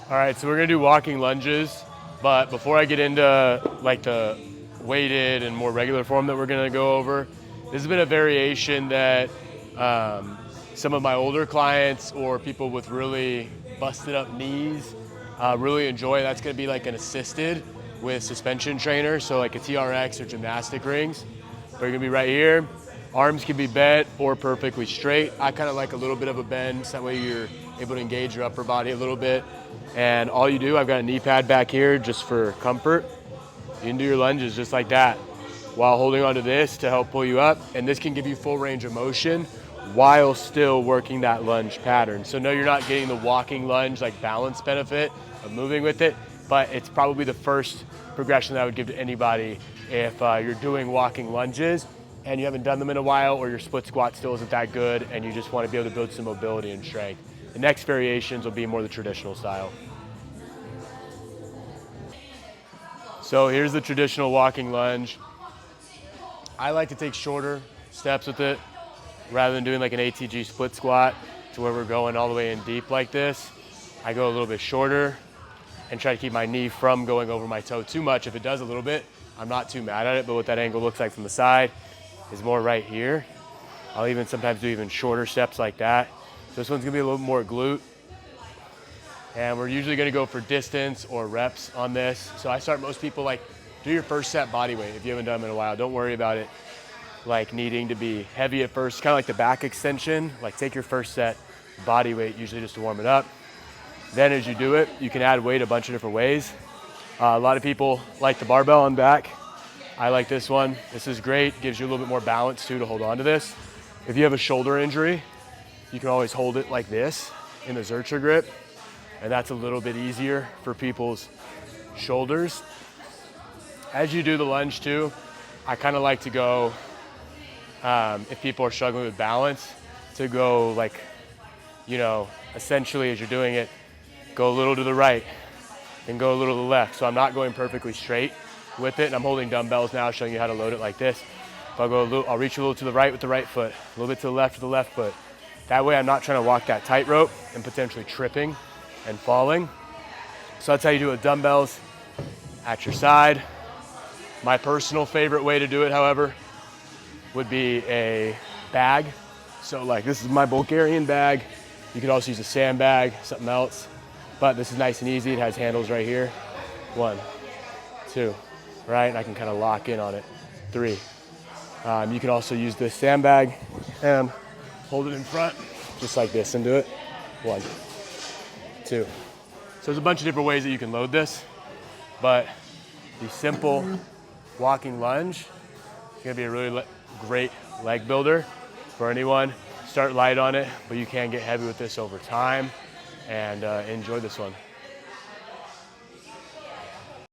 All right, so we're gonna do walking lunges, but before I get into like the weighted and more regular form that we're gonna go over, this has been a variation that some of my older clients or people with really busted up knees really enjoy. That's gonna be like an assisted with suspension trainer, so like a TRX or gymnastic rings. But you're gonna be right here. Arms can be bent or perfectly straight. I kind of like a little bit of a bend, so that way you're able to engage your upper body a little bit. And all you do, I've got a knee pad back here just for comfort. You can do your lunges just like that while holding onto this to help pull you up. And this can give you full range of motion while still working that lunge pattern. So no, you're not getting the walking lunge like balance benefit of moving with it, but it's probably the first progression that I would give to anybody if you're doing walking lunges and you haven't done them in a while, or your split squat still isn't that good and you just want to be able to build some mobility and strength. The next variations will be more the traditional style. So here's the traditional walking lunge. I like to take shorter steps with it rather than doing like an ATG split squat to where we're going all the way in deep like this. I go a little bit shorter and try to keep my knee from going over my toe too much. If it does a little bit, I'm not too mad at it, but what that angle looks like from the side is more right here. I'll even sometimes do even shorter steps like that. So this one's gonna be a little more glute. And we're usually gonna go for distance or reps on this. So I start most people like, do your first set body weight if you haven't done them in a while. Don't worry about it like needing to be heavy at first, kind of like the back extension. Like take your first set body weight, usually just to warm it up. Then as you do it, you can add weight a bunch of different ways. A lot of people like the barbell on back. I like this one. This is great, gives you a little bit more balance too to hold on to this. If you have a shoulder injury, you can always hold it like this in the Zercher grip, and that's a little bit easier for people's shoulders. As you do the lunge too, I kind of like to go, if people are struggling with balance, to go like, you know, essentially as you're doing it, go a little to the right and go a little to the left. So I'm not going perfectly straight with it, and I'm holding dumbbells now, showing you how to load it like this. If I go a little, I'll reach a little to the right with the right foot, a little bit to the left with the left foot. That way I'm not trying to walk that tightrope and potentially tripping and falling. So that's how you do it with dumbbells at your side. My personal favorite way to do it, however, would be a bag. So like this is my Bulgarian bag. You could also use a sandbag, something else, but this is nice and easy. It has handles right here. 1, 2, right? And I can kind of lock in on it. 3. You can also use this sandbag and hold it in front, just like this, and do it. 1, 2. So there's a bunch of different ways that you can load this, but the simple walking lunge is gonna be a really great leg builder for anyone. Start light on it, but you can get heavy with this over time, and enjoy this one.